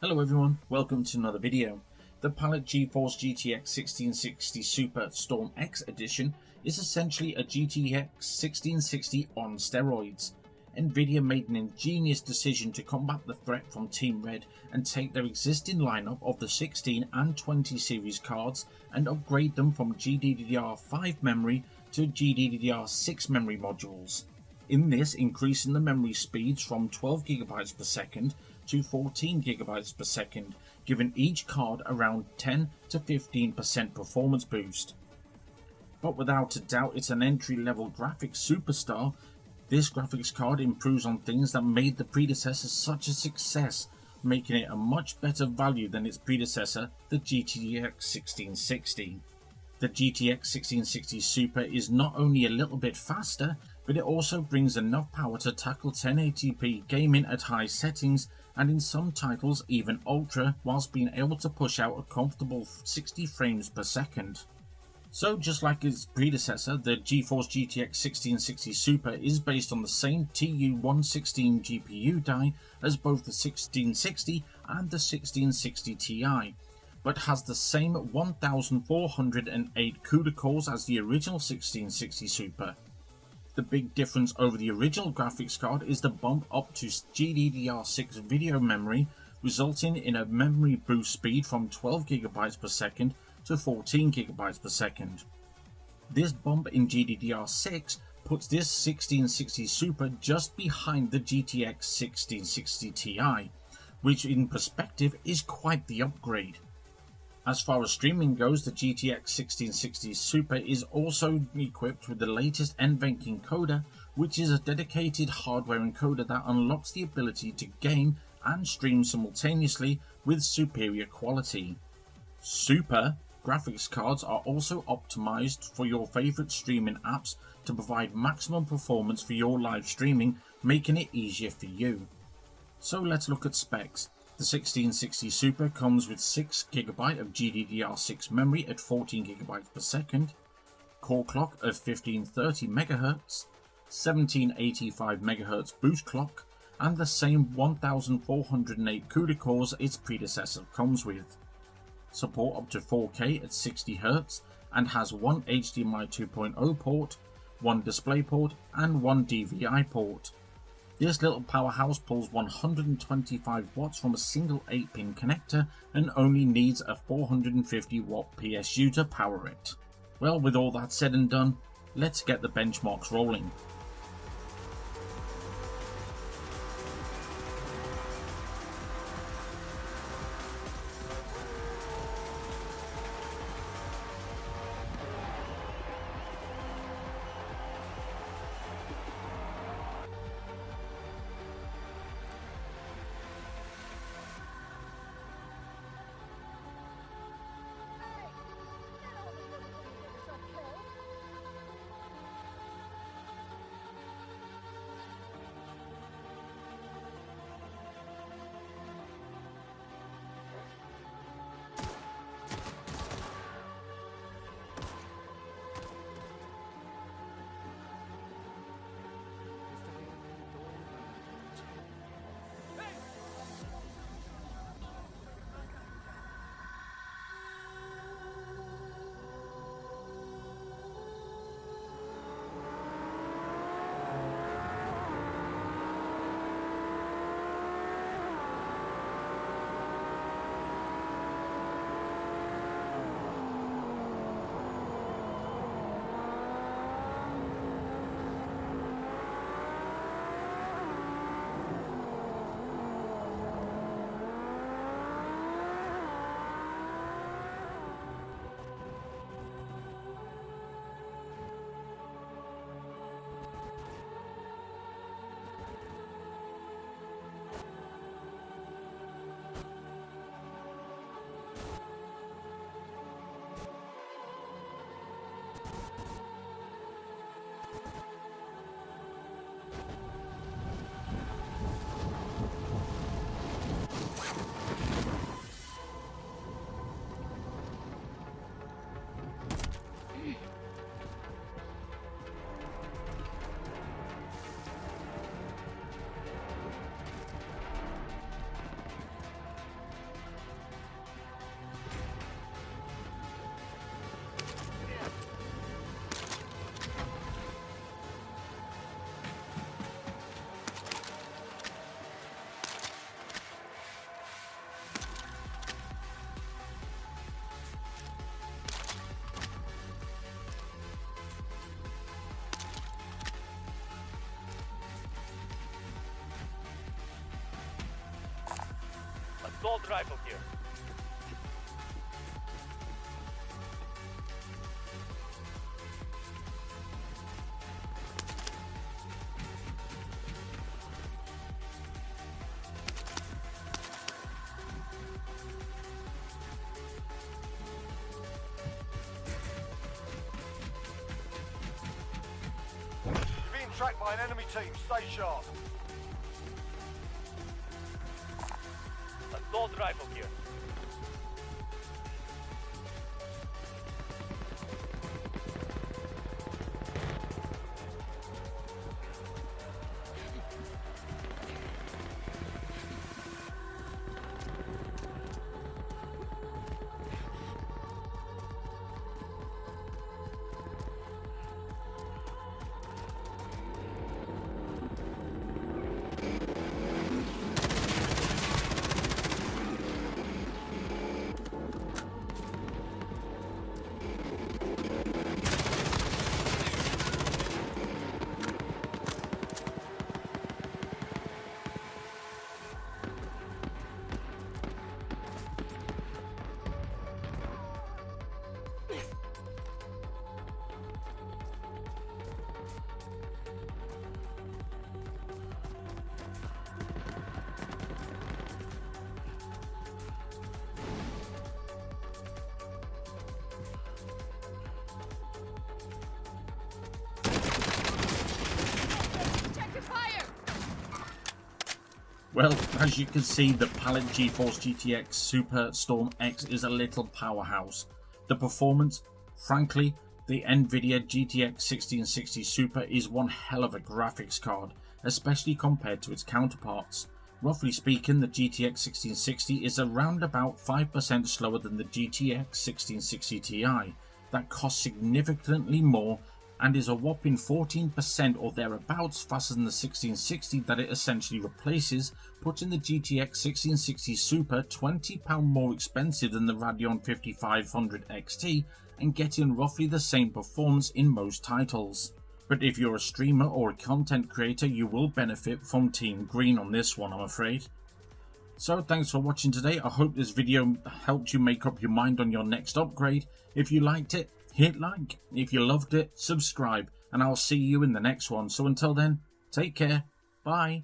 Hello everyone, welcome to another video. The Palit Gtx 1660 Super StormX edition is essentially a GTX 1660 on steroids. Nvidia made an ingenious decision to combat the threat from Team Red and take their existing lineup of the 16 and 20 series cards and upgrade them from GDDR5 memory to GDDR6 memory modules. In this, increasing the memory speeds from 12GB per second to 14GB per second, giving each card around 10 to 15% performance boost. But without a doubt, it's an entry-level graphics superstar. This graphics card improves on things that made the predecessor such a success, making it a much better value than its predecessor, the GTX 1660. The GTX 1660 Super is not only a little bit faster, but it also brings enough power to tackle 1080p gaming at high settings and in some titles even ultra, whilst being able to push out a comfortable 60 frames per second. So just like its predecessor, the GeForce GTX 1660 Super is based on the same TU116 GPU die as both the 1660 and the 1660 Ti, but has the same 1408 CUDA cores as the original 1660 Super. The big difference over the original graphics card is the bump up to GDDR6 video memory, resulting in a memory boost speed from 12GB per second to 14GB per second. This bump in GDDR6 puts this 1660 Super just behind the GTX 1660 Ti, which in perspective is quite the upgrade. As far as streaming goes, the GTX 1660 Super is also equipped with the latest NVENC encoder, which is a dedicated hardware encoder that unlocks the ability to game and stream simultaneously with superior quality. Super graphics cards are also optimized for your favorite streaming apps to provide maximum performance for your live streaming, making it easier for you. So let's look at specs. The 1660 Super comes with 6GB of GDDR6 memory at 14GB per second, core clock of 1530 MHz, 1785 MHz boost clock, and the same 1408 CUDA cores its predecessor comes with. Support up to 4K at 60Hz and has one HDMI 2.0 port, one DisplayPort, and one DVI port. This little powerhouse pulls 125 watts from a single 8-pin connector and only needs a 450 watt PSU to power it. Well, with all that said and done, let's get the benchmarks rolling. Assault rifle here. You're being tracked by an enemy team. Stay sharp. Assault rifle here. Well, as you can see, the Palit Gtx Super STORMX is a little powerhouse. The performance, frankly, the Nvidia GTX 1660 Super is one hell of a graphics card, especially compared to its counterparts. Roughly speaking, the GTX 1660 is around about 5% slower than the GTX 1660 Ti, that costs significantly more and is a whopping 14% or thereabouts faster than the 1660 that it essentially replaces, putting the GTX 1660 Super £20 more expensive than the Radeon 5500 XT and getting roughly the same performance in most titles. But if you're a streamer or a content creator, you will benefit from Team Green on this one, I'm afraid. So thanks for watching today. I hope this video helped you make up your mind on your next upgrade. If you liked it, hit like. If you loved it, subscribe. And I'll see you in the next one. So until then, take care. Bye.